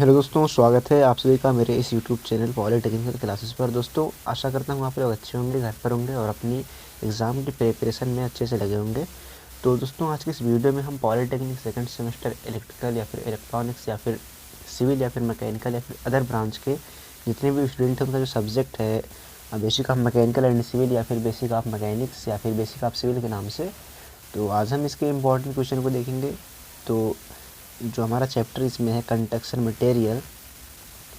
Hello दोस्तों, स्वागत है आप सभी का मेरे इस यूट्यूब चैनल पॉलिटेक्निकल क्लासेस पर। दोस्तों, आशा करता हूँ आप लोग अच्छे होंगे, घर पर होंगे और अपनी एग्ज़ाम की प्रिपरेशन में अच्छे से लगे होंगे। तो दोस्तों, आज की इस वीडियो में हम पॉलिटेक्निक सेकंड सेमेस्टर इलेक्ट्रिकल या फिर इलेक्ट्रॉनिक्स या फिर सिविल या फिर मैकेनिकल या फिर अदर ब्रांच के जितने भी स्टूडेंट हैं उनका जो सब्जेक्ट है basic of mechanical and civil या फिर बेसिक ऑफ मैकेनिक्स या फिर बेसिक ऑफ सिविल के नाम से, तो आज हम इसके इम्पॉर्टेंट क्वेश्चन को देखेंगे। तो जो हमारा चैप्टर इसमें है कंस्ट्रक्शन मटेरियल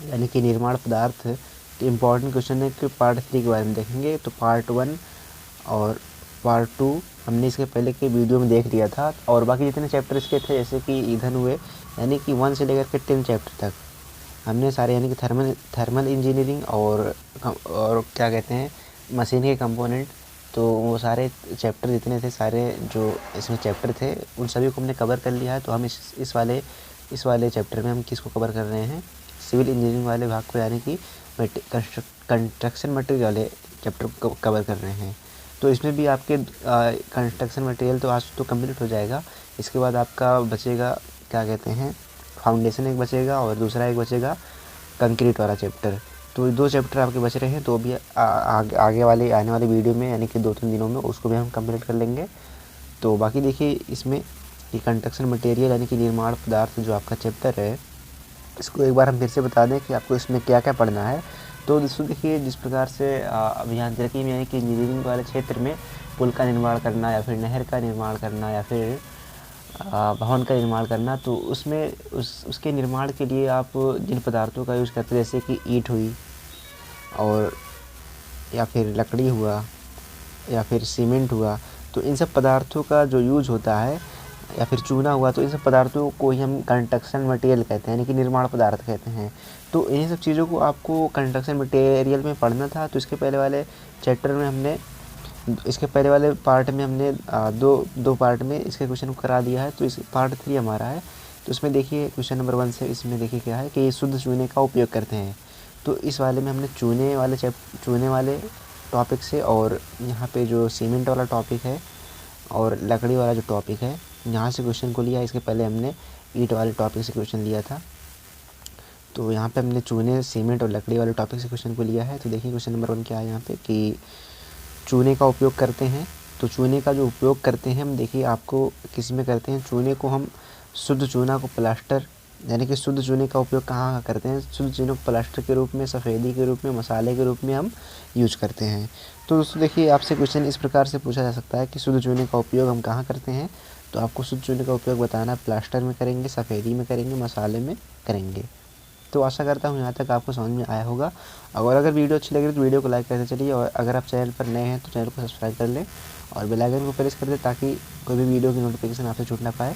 यानी कि निर्माण पदार्थ के इम्पॉर्टेंट क्वेश्चन है कि पार्ट 3 के बारे में देखेंगे। तो पार्ट 1 और पार्ट 2 हमने इसके पहले के वीडियो में देख लिया था, और बाकी जितने चैप्टर इसके थे जैसे कि ईंधन हुए यानी कि 1 से लेकर के 10 चैप्टर तक हमने सारे, यानी कि थर्मल इंजीनियरिंग और क्या कहते हैं मशीन के कंपोनेंट, तो वो सारे चैप्टर जितने थे, सारे जो इसमें चैप्टर थे उन सभी को हमने कवर कर लिया है। तो हम इस वाले चैप्टर में हम किसको कवर कर रहे हैं, सिविल इंजीनियरिंग वाले भाग को, यानी कि कंस्ट्रक्शन मटेरियल वाले चैप्टर को कवर कर रहे हैं। तो इसमें भी आपके कंस्ट्रक्शन मटेरियल तो आज तो कंप्लीट हो जाएगा। इसके बाद आपका बचेगा क्या कहते हैं फाउंडेशन एक बचेगा और दूसरा एक बचेगा कंक्रीट वाला चैप्टर। तो 2 चैप्टर आपके बच रहे हैं, तो भी आगे वाले आने वाले वीडियो में यानी कि 2-3 दिनों में उसको भी हम कंप्लीट कर लेंगे। तो बाकी देखिए इसमें ये कंस्ट्रक्शन मटेरियल यानी कि निर्माण पदार्थ जो आपका चैप्टर है, इसको एक बार हम फिर से बता दें कि आपको इसमें क्या क्या पढ़ना है। तो दोस्तों देखिए, जिस प्रकार से अभियांत्रिकी में यानी कि इंजीनियरिंग वाले क्षेत्र में पुल का निर्माण करना या फिर नहर का निर्माण करना या फिर भवन का निर्माण करना, तो उसमें उसके निर्माण के लिए आप जिन पदार्थों का यूज़ करते हैं जैसे कि ईंट हुई और या फिर लकड़ी हुआ या फिर सीमेंट हुआ, तो इन सब पदार्थों का जो यूज होता है या फिर चूना हुआ, तो इन सब पदार्थों को ही हम कंस्ट्रक्शन मटेरियल कहते हैं, यानी कि निर्माण पदार्थ कहते हैं। तो इन सब चीज़ों को आपको कंस्ट्रक्शन मटेरियल में पढ़ना था। तो इसके पहले वाले चैप्टर में हमने, इसके पहले वाले पार्ट में हमने दो पार्ट में इसके क्वेश्चन को करा दिया है। तो इस पार्ट 3 हमारा है। तो इसमें देखिए क्वेश्चन नंबर 1 से इसमें देखिए क्या है कि शुद्ध चूने का उपयोग करते हैं। तो इस वाले में हमने चूने वाले टॉपिक से, और यहाँ पे जो सीमेंट वाला टॉपिक है और लकड़ी वाला जो टॉपिक है यहाँ से क्वेश्चन को लिया। इसके पहले हमने ईंट वाले टॉपिक से क्वेश्चन लिया था। तो यहाँ पे हमने चूने, सीमेंट और लकड़ी वाले टॉपिक से क्वेश्चन को लिया है। तो देखिए क्वेश्चन नंबर 1 क्या है यहाँ पे कि चूने का उपयोग करते हैं। तो चूने का जो उपयोग करते हैं हम, देखिए आपको किस में करते हैं, चूने को हम शुद्ध चूना को प्लास्टर, यानी कि शुद्ध चूने का उपयोग कहाँ करते हैं, शुद्ध चूने को प्लास्टर के रूप में, सफ़ेदी के रूप में, मसाले के रूप में हम यूज करते हैं। तो दोस्तों देखिए, आपसे क्वेश्चन इस प्रकार से पूछा जा सकता है कि शुद्ध चूने का उपयोग हम कहाँ करते हैं। तो आपको शुद्ध चूने का उपयोग बताना, प्लास्टर में करेंगे, सफ़ेदी में करेंगे, मसाले में करेंगे। तो आशा करता हूँ यहाँ तक आपको समझ में आया होगा। और अगर वीडियो अच्छी लगे तो वीडियो को लाइक करते चलिए, और अगर आप चैनल पर नए हैं तो चैनल को सब्सक्राइब कर लें और बेल आइकन को प्रेस कर दें ताकि कोई भी वीडियो की नोटिफिकेशन आपसे छूट ना पाए।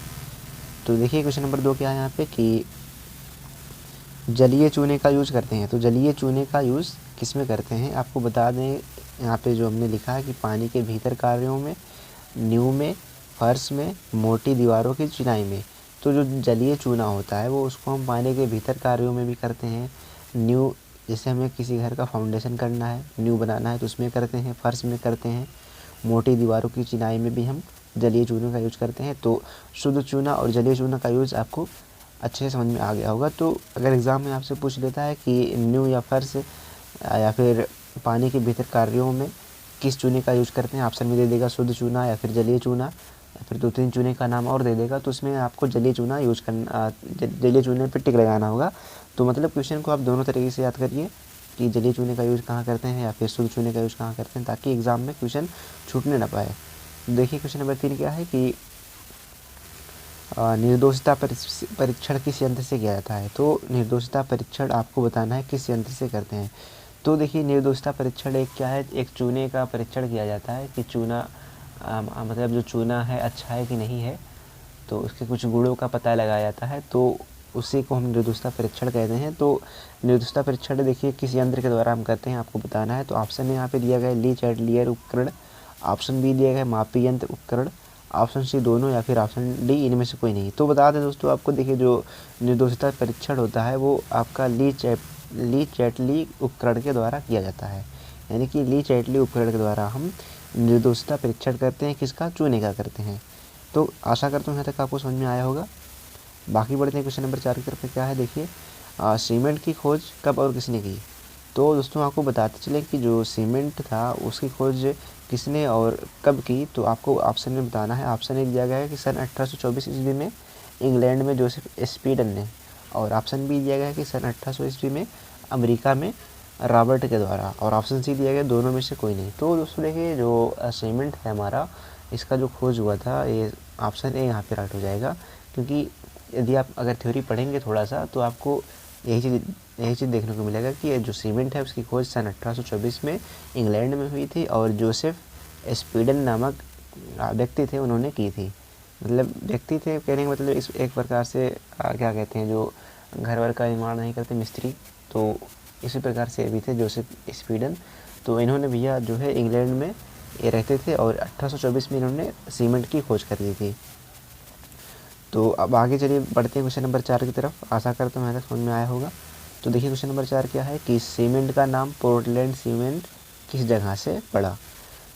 तो देखिए क्वेश्चन नंबर 2 क्या है यहाँ पे कि जलीय चूने का यूज़ करते हैं। तो जलीय चूने का यूज़ किस में करते हैं, आपको बता दें। यहाँ पे जो हमने लिखा है कि पानी के भीतर कार्यों में, नींव में, फर्श में, मोटी दीवारों की चिनाई में। तो जो जलीय चूना होता है वो उसको हम पानी के भीतर कार्यों में भी करते हैं। नींव, जैसे हमें किसी घर का फाउंडेशन करना है, नींव बनाना है, तो उसमें करते हैं, फर्श में करते हैं, मोटी दीवारों की चिनाई में भी हम जलीय चूने का यूज़ करते हैं। तो शुद्ध चूना और जलीय चूना का यूज़ आपको अच्छे से समझ में आ गया होगा। तो अगर एग्ज़ाम में आपसे पूछ लेता है कि नींव या फर्श या फिर पानी के भीतर कार्यों में किस चूने का यूज़ करते हैं, ऑप्शन में दे देगा शुद्ध चूना या फिर जलीय चूना या फिर 2-3 चूने का नाम और दे देगा, तो उसमें आपको जलीय चूना यूज़ करना, जलीय चूने पर टिक लगाना होगा। तो मतलब क्वेश्चन को आप दोनों तरीके से याद करिए कि जलीय चूने का यूज़ कहाँ करते हैं या फिर शुद्ध चूने का यूज़ कहाँ करते हैं, ताकि एग्ज़ाम में क्वेश्चन छूटने ना पाए। देखिए क्वेश्चन नंबर 3 क्या है कि निर्दोषता परीक्षण किस यंत्र से किया जाता है। तो निर्दोषता परीक्षण आपको बताना है किस यंत्र से करते हैं। तो देखिए निर्दोषता परीक्षण एक क्या है, एक चूने का परीक्षण किया जाता है कि चूना मतलब जो चूना है अच्छा है कि नहीं है, तो उसके कुछ गुणों का पता लगाया जाता है, तो उसी को हम निर्दोषता परीक्षण कहते हैं। तो निर्दोषता परीक्षण देखिए किस यंत्र के द्वारा हम करते हैं, आपको बताना है। तो ऑप्शन यहाँ पे दिया गया है ली चैटलियर उपकरण, ऑप्शन बी दिया गया है मापी यंत्र उपकरण, ऑप्शन सी दोनों, या फिर ऑप्शन डी इनमें से कोई नहीं। तो बता दें दोस्तों आपको, देखिए जो निर्दोषता परीक्षण होता है वो आपका ली चैटली उपकरण के द्वारा किया जाता है, यानी कि ली चैटली उपकरण के द्वारा हम निर्दोषता परीक्षण करते हैं। किसका, चूने का करते हैं। तो आशा करता हूँ यहाँ तक आपको समझ में आया होगा। बाकी बढ़ते हैं क्वेश्चन नंबर 4 की तरफ। क्या है देखिए, सीमेंट की खोज कब और किसने की? तो दोस्तों आपको बताते चले कि जो सीमेंट था उसकी खोज किसने और कब की, तो आपको ऑप्शन में बताना है। ऑप्शन एक दिया गया है कि सन 1824 ईस्वी में इंग्लैंड में जोसेफ स्पीडन ने, और ऑप्शन बी दिया गया है कि सन 1800 ईस्वी में अमेरिका में रॉबर्ट के द्वारा, और ऑप्शन सी दिया गया दोनों में से कोई नहीं। तो दोस्तों देखिए जो सीमेंट है हमारा, इसका जो खोज हुआ था ये ऑप्शन ए यहाँ पे राइट हो जाएगा, क्योंकि यदि आप अगर थ्योरी पढ़ेंगे थोड़ा सा तो आपको यही चीज़ देखने को मिलेगा कि ये जो सीमेंट है उसकी खोज सन 1824 में इंग्लैंड में हुई थी, और जोसेफ स्पीडन नामक व्यक्ति थे उन्होंने की थी। मतलब व्यक्ति थे कहने का मतलब इस एक प्रकार से क्या कहते हैं, जो घर वर का निर्माण नहीं करते मिस्त्री, तो इसी प्रकार से भी थे जोसेफ स्पीडन। तो इन्होंने भैया जो है इंग्लैंड में ये रहते थे और 1824 में इन्होंने सीमेंट की खोज कर दी थी। तो अब आगे चलिए बढ़ते हैं क्वेश्चन नंबर 4 की तरफ। आशा करता हूँ यहाँ तक समझ में आया होगा। तो देखिए क्वेश्चन नंबर 4 क्या है कि सीमेंट का नाम पोर्टलैंड सीमेंट किस जगह से पड़ा?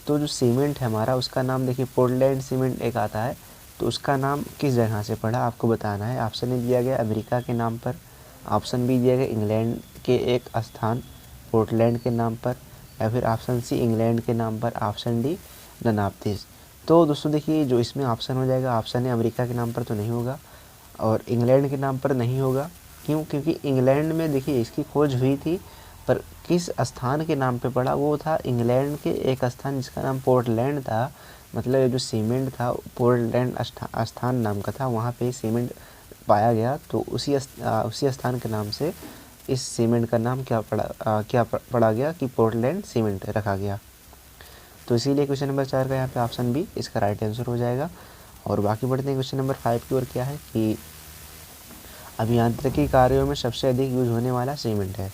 तो जो सीमेंट है हमारा उसका नाम देखिए पोर्टलैंड सीमेंट एक आता है, तो उसका नाम किस जगह से पड़ा आपको बताना है। ऑप्शन ए दिया गया अमेरिका के नाम पर, ऑप्शन बी दिया गया इंग्लैंड के एक स्थान पोर्टलैंड के नाम पर, या फिर ऑप्शन सी इंग्लैंड के नाम पर, option D none of this. तो दोस्तों देखिए जो इसमें ऑप्शन हो जाएगा, ऑप्शन है अमेरिका के नाम पर तो नहीं होगा और इंग्लैंड के नाम पर नहीं होगा। क्यों? क्योंकि इंग्लैंड में देखिए इसकी खोज हुई थी, पर किस स्थान के नाम पे पड़ा? वो था इंग्लैंड के एक स्थान जिसका नाम पोर्टलैंड था। मतलब ये जो सीमेंट था पोर्टलैंड स्थान नाम का था, वहाँ पे सीमेंट पाया गया, तो उसी स्थान के नाम से इस सीमेंट का नाम क्या पड़ा गया कि पोर्टलैंड सीमेंट रखा गया। तो इसीलिए क्वेश्चन नंबर 4 का यहाँ पे ऑप्शन बी इसका राइट आंसर हो जाएगा। और बाकी बढ़ते हैं क्वेश्चन नंबर 5 की ओर। क्या है कि अभियांत्रिकी कार्यों में सबसे अधिक यूज होने वाला सीमेंट है।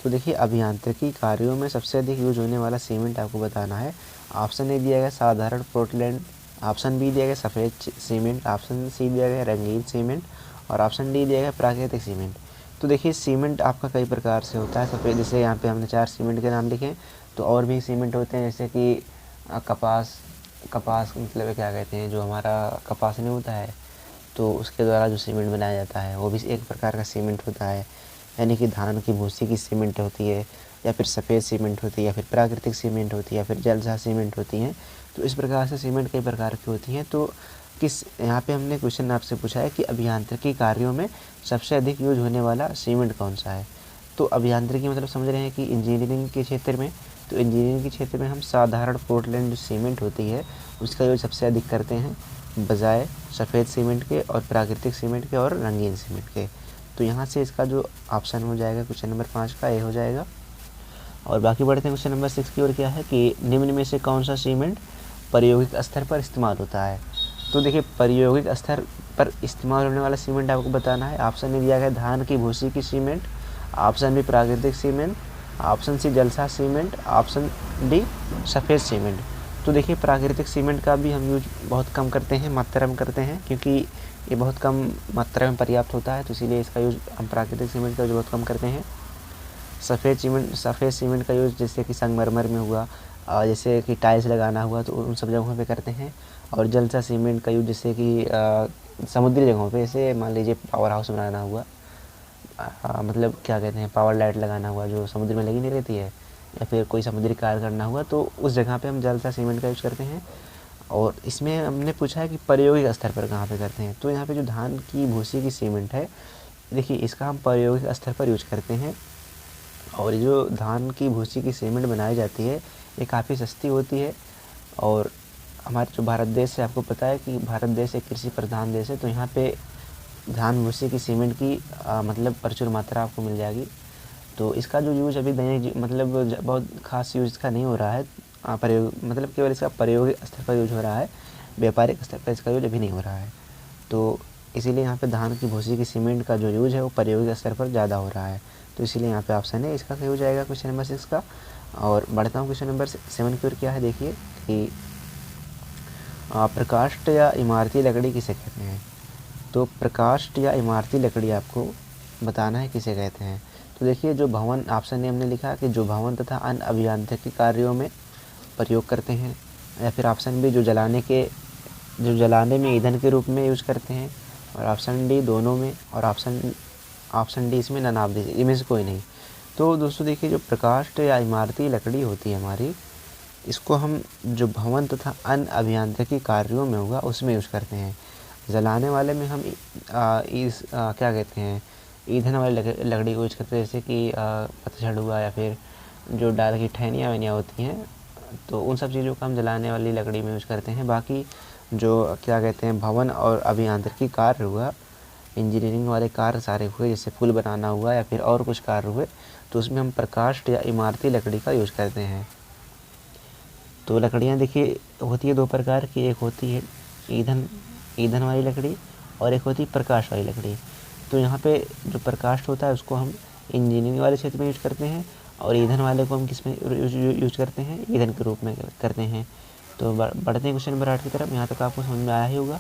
तो देखिए अभियांत्रिकी कार्यों में सबसे अधिक यूज होने वाला सीमेंट आपको बताना है। ऑप्शन ए दिया गया साधारण पोर्टलैंड, ऑप्शन बी दिया गया सफ़ेद सीमेंट, ऑप्शन सी दिया गया रंगीन सीमेंट, और ऑप्शन डी दिया गया प्राकृतिक सीमेंट। तो देखिए सीमेंट आपका कई प्रकार से होता है। सफ़ेद, जैसे यहाँ पे हमने 4 सीमेंट के नाम लिखे, तो और भी सीमेंट होते हैं जैसे कि कपास मतलब क्या कहते हैं, जो हमारा कपास नहीं होता है तो उसके द्वारा जो सीमेंट बनाया जाता है वो भी एक प्रकार का सीमेंट होता है। यानी कि धान की भूसी की सीमेंट होती है, या फिर सफ़ेद सीमेंट होती है, या फिर प्राकृतिक सीमेंट होती है, या फिर जलसा सीमेंट होती हैं। तो इस प्रकार से सीमेंट कई प्रकार की होती हैं। तो यहाँ पे हमने क्वेश्चन आपसे पूछा है कि अभियांत्रिकी कार्यों में सबसे अधिक यूज होने वाला सीमेंट कौन सा है। तो अभियांत्रिकी मतलब समझ रहे हैं कि इंजीनियरिंग के क्षेत्र में, तो इंजीनियरिंग के क्षेत्र में हम साधारण पोर्टलैंड जो सीमेंट होती है उसका यूज सबसे अधिक करते हैं बजाय सफ़ेद सीमेंट के और प्राकृतिक सीमेंट के और रंगीन सीमेंट के। तो यहाँ से इसका जो ऑप्शन हो जाएगा क्वेश्चन नंबर 5 का ए हो जाएगा। और बाकी बढ़ते हैं क्वेश्चन नंबर 6 की ओर। क्या है कि निम्न में से कौन सा सीमेंट प्रायोगिक स्तर पर इस्तेमाल होता है? तो देखिए प्रायोगिक स्तर पर इस्तेमाल होने वाला सीमेंट आपको बताना है। ऑप्शन में दिया गया धान की भूसी की सीमेंट, ऑप्शन बी प्राकृतिक सीमेंट, ऑप्शन सी जलसा सीमेंट, ऑप्शन डी सफ़ेद सीमेंट। तो देखिए प्राकृतिक सीमेंट का भी हम यूज बहुत कम करते हैं, मात्रा में करते हैं, क्योंकि ये बहुत कम मात्रा में पर्याप्त होता है, तो इसीलिए इसका यूज हम प्राकृतिक सीमेंट का यूज बहुत कम करते हैं। सफ़ेद सीमेंट का यूज़ जैसे कि संगमरमर में हुआ, जैसे कि टाइल्स लगाना हुआ तो उन सब जगहों पे करते हैं। और जलसा सीमेंट का यूज़ जैसे कि समुद्री जगहों पे, जैसे मान लीजिए पावर हाउस बनाना हुआ, मतलब क्या कहते हैं पावर लाइट लगाना हुआ जो समुद्र में लगी नहीं रहती है, या फिर कोई समुद्री कार्य करना हुआ, तो उस जगह पे हम जलसा सीमेंट का यूज़ करते हैं। और इसमें हमने पूछा है कि प्रायोगिक स्तर पर कहाँ पे करते हैं। तो यहाँ पे जो धान की भूसी की सीमेंट है, देखिए इसका हम प्रायोगिक स्तर पर यूज करते हैं। और जो धान की भूसी की सीमेंट बनाई जाती है ये काफ़ी सस्ती होती है। और हमारे जो भारत देश है, आपको पता है कि भारत देश एक कृषि प्रधान देश है, तो यहाँ पे धान भूसी की सीमेंट की मतलब प्रचुर मात्रा आपको मिल जाएगी। तो इसका जो यूज अभी मतलब बहुत खास यूज इसका नहीं हो रहा है, मतलब केवल इसका प्रायोगिक स्तर पर यूज हो रहा है, व्यापारिक स्तर पर इसका यूज अभी नहीं हो रहा है। तो इसीलिए यहाँ पे धान की भूसी की सीमेंट का जो यूज है वो प्रायोगिक स्तर पर ज़्यादा हो रहा है। तो इसीलिए यहाँ पे ऑप्शन है इसका सही हो जाएगा क्वेश्चन नंबर 6 का। और बढ़ता हूँ क्वेश्चन नंबर 7 की ओर। क्या है देखिए कि प्रकाष्ठ या इमारती लकड़ी किसे कहते हैं। तो प्रकाष्ठ या इमारती लकड़ी आपको बताना है किसे कहते हैं। तो देखिए जो भवन, ऑप्शन ए हमने लिखा कि जो भवन तथा अन्य अभियांत्रिकी कार्यों में प्रयोग करते हैं, या फिर ऑप्शन बी जो जलाने में ईंधन के रूप में यूज़ करते हैं, और ऑप्शन डी दोनों में, और ऑप्शन ऑप्शन डी इसमें नन ऑफ दीज, इनमें से कोई नहीं। तो दोस्तों देखिए, जो प्रकाष्ठ या इमारती लकड़ी होती है हमारी, इसको हम जो भवन तथा अन्य अभियांत्रिकी कार्यों में होगा उसमें यूज़ करते हैं। जलाने वाले में हम क्या कहते हैं, ईंधन वाली लकड़ी को यूज करते हैं, जैसे कि पतझड़ हुआ, या फिर जो डाल की ठहनियाँ वहनियाँ होती हैं, तो उन सब चीज़ों का हम जलाने वाली लकड़ी में यूज़ करते हैं। बाकी जो क्या कहते हैं, भवन और अभियांत्रिकी कार्य हुआ, इंजीनियरिंग वाले कार्य सारे हुए, जैसे पुल बनाना हुआ या फिर और कुछ कार्य हुए, तो उसमें हम प्रकाष्ठ या इमारती लकड़ी का यूज़ करते हैं। तो लकड़ियाँ देखिए होती है दो प्रकार की, एक होती है ईंधन वाली लकड़ी और एक होती है प्रकाश वाली लकड़ी। तो यहाँ पे जो प्रकाष्ठ होता है उसको हम इंजीनियरिंग वाले क्षेत्र में यूज करते हैं, और ईंधन वाले को हम किस में यूज करते हैं, ईंधन के रूप में करते हैं। तो बढ़ते हैं क्वेश्चन नंबर 8 की तरफ। यहाँ तक आपको समझ में आया ही होगा।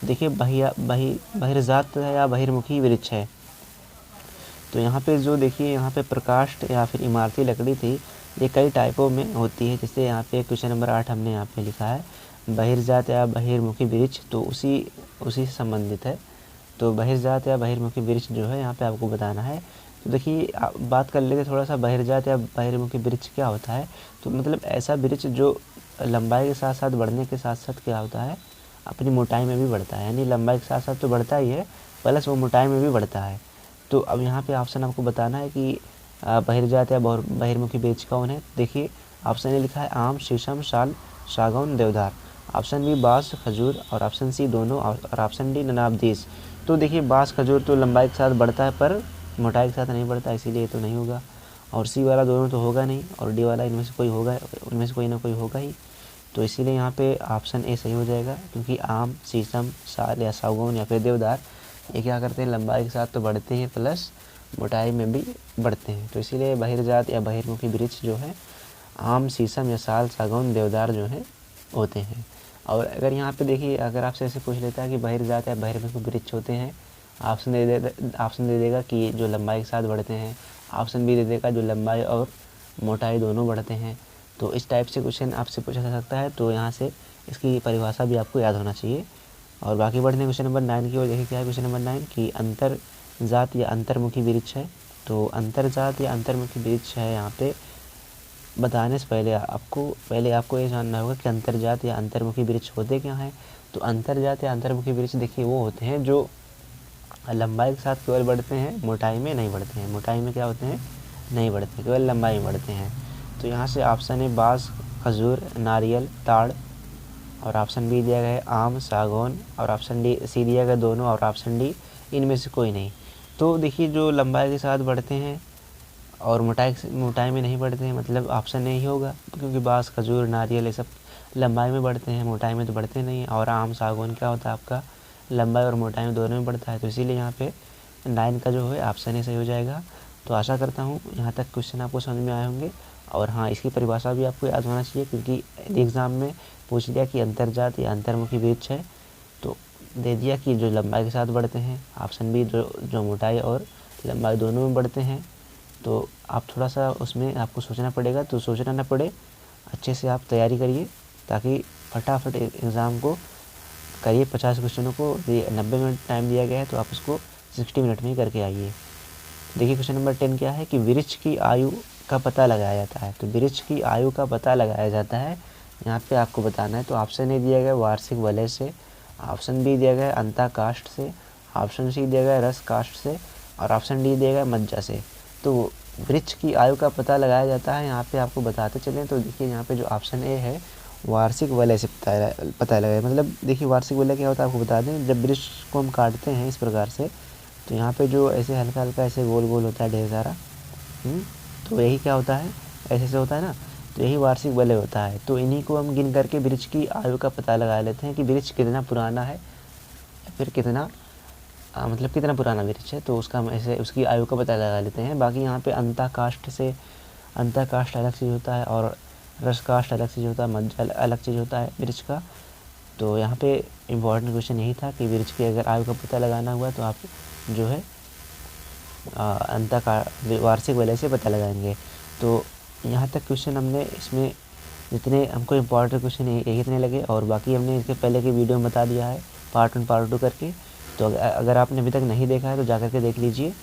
देखिए बहिर्जात या बहिर्मुखी वृक्ष है। तो यहाँ पे जो देखिए, यहाँ पे प्रकाष्ठ या फिर इमारती लकड़ी थी, ये कई टाइपों में होती है। जैसे यहाँ पे क्वेश्चन नंबर 8 हमने यहाँ पे लिखा है बहिर्जात या बहिर्मुखी वृक्ष, तो उसी से संबंधित है। तो बहिर्जात या बहिर्मुखी वृक्ष जो है यहाँ पे आपको बताना है। तो देखिए बात कर लेते थोड़ा सा, बहिर्जात या बहिर्मुखी वृक्ष क्या होता है। तो मतलब ऐसा वृक्ष जो लंबाई के साथ साथ बढ़ने के साथ साथ क्या होता है, अपनी मोटाई में भी बढ़ता है। यानी लंबाई के साथ साथ तो बढ़ता ही है, प्लस वो मोटाई में भी बढ़ता है। तो अब यहाँ पे ऑप्शन आपको बताना है कि बहिर्जात या बहिर्मुखी वृक्ष कौन है। देखिए ऑप्शन ए लिखा है आम, शीशम, साल, सागौन, देवदार। ऑप्शन बी बांस, खजूर, और ऑप्शन सी दोनों, और option D none of these. तो देखिए बांस खजूर तो लंबाई के साथ बढ़ता है पर मोटाई के साथ नहीं बढ़ता, इसीलिए ये तो नहीं होगा। और सी वाला दोनों तो होगा नहीं, और डी वाला इनमें से कोई होगा, उनमें से कोई ना कोई होगा ही। तो इसीलिए यहाँ पे ऑप्शन ए सही हो जाएगा, क्योंकि आम, शीशम, साल या सागौन या फिर देवदार ये क्या करते हैं, लंबाई के साथ तो बढ़ते हैं प्लस मोटाई में भी बढ़ते हैं। तो इसीलिए बहिर्जात या बहिर्मुखी वृक्ष जो है आम, शीशम या साल, सागौन, देवदार जो है होते हैं। और अगर यहाँ पे देखिए, अगर आपसे ऐसे पूछ लेता है कि बहिर्जात या बहिर्मुखी वृक्ष होते हैं, ऑप्शन दे देगा कि जो लंबाई के साथ बढ़ते हैं, ऑप्शन बी दे देगा जो लंबाई और मोटाई दोनों बढ़ते हैं। तो इस टाइप से क्वेश्चन आपसे पूछा जा सकता है। तो यहाँ से इसकी परिभाषा भी आपको याद होना चाहिए। और बाकी बढ़ते हैं क्वेश्चन नंबर 9 की ओर। देखिए क्या है क्वेश्चन नंबर 9 की अंतरजात या अंतर्मुखी वृक्ष है। तो अंतरजात या अंतर्मुखी वृक्ष है, यहाँ पे बताने से पहले आपको ये जानना होगा कि अंतरजात या अंतर्मुखी वृक्ष होते क्या हैं। तो अंतरजात या अंतर्मुखी वृक्ष देखिए वो होते हैं जो लंबाई के साथ केवल बढ़ते हैं, मोटाई में नहीं बढ़ते हैं। मोटाई में क्या होते हैं, नहीं बढ़ते, केवल लंबाई में बढ़ते हैं। तो यहाँ से ऑप्शन है बांस, खजूर, नारियल, ताड़, और ऑप्शन बी दिया गया है आम, सागौन, और ऑप्शन डी सी दिया गया दोनों, और ऑप्शन डी इनमें से कोई नहीं। तो देखिए जो लंबाई के साथ बढ़ते हैं और मोटाई में नहीं बढ़ते हैं, मतलब ऑप्शन नहीं होगा, क्योंकि बांस, खजूर, नारियल ये सब लंबाई में बढ़ते हैं, मोटाई में तो बढ़ते नहीं हैं। और आम, सागौन क्या होता है आपका, लंबाई और मोटाई में दोनों में बढ़ता है। तो इसीलिए यहाँ पे 9 का जो है ऑप्शन ही सही हो जाएगा। तो आशा करता हूँ यहाँ तक क्वेश्चन आपको समझ में आए होंगे। और हाँ, इसकी परिभाषा भी आपको याद होना चाहिए, क्योंकि एग्ज़ाम में पूछ लिया कि अंतरजात या अंतर्मुखी वृक्ष है, तो दे दिया कि जो लंबाई के साथ बढ़ते हैं, ऑप्शन बी जो मोटाई और लंबाई दोनों में बढ़ते हैं। तो आप थोड़ा सा उसमें आपको सोचना पड़ेगा, तो सोचना ना पड़े, अच्छे से आप तैयारी करिए, ताकि फटाफट एग्ज़ाम को करिए। 50 क्वेश्चनों को 90 मिनट टाइम दिया गया है, तो आप उसको 60 मिनट में ही करके आइए। देखिए क्वेश्चन नंबर 10 क्या है कि वृक्ष की आयु का पता लगाया जाता है। तो वृक्ष की आयु का पता लगाया जाता है, यहाँ पे आपको बताना है। तो ऑप्शन ए दिया गया वार्षिक वलय से, ऑप्शन बी दिया गया अंतः काष्ठ से, ऑप्शन सी दिया गया रस काष्ठ से, और ऑप्शन डी दिया गया मज्जा से। तो वृक्ष की आयु का पता लगाया जाता है, यहाँ पे आपको बताते चलें। तो देखिए यहाँ पे जो ऑप्शन ए है वार्षिक वलय से पता लगाया, मतलब देखिए वार्षिक वलय क्या होता है आपको बता दें। जब वृक्ष को हम काटते हैं इस प्रकार से, तो यहाँ पे जो ऐसे हल्का हल्का ऐसे गोल गोल होता है ढेर सारा, तो यही क्या होता है, ऐसे होता है ना, तो यही वार्षिक वलय होता है। तो इन्हीं को हम गिन करके वृक्ष की आयु का पता लगा लेते हैं कि वृक्ष कितना पुराना है, फिर कितना मतलब कितना पुराना वृक्ष है, तो उसका हम ऐसे उसकी आयु का पता लगा लेते हैं। बाकी यहाँ पे अंतः काष्ठ अलग चीज़ होता है, और रस काष्ठ अलग चीज़ होता है, मज्जा अलग चीज़ होता है वृक्ष का। तो यहाँ पे इम्पॉर्टेंट क्वेश्चन यही था कि वृक्ष की अगर आयु का पता लगाना हुआ तो आप जो है वार्षिक वलय से पता लगाएंगे। तो यहाँ तक क्वेश्चन हमने इसमें जितने हमको इम्पॉर्टेंट क्वेश्चन यही इतने लगे, और बाकी हमने इसके पहले की वीडियो में बता दिया है पार्ट 1 पार्ट 2 करके। तो अगर आपने अभी तक नहीं देखा है तो जा कर के देख लीजिए।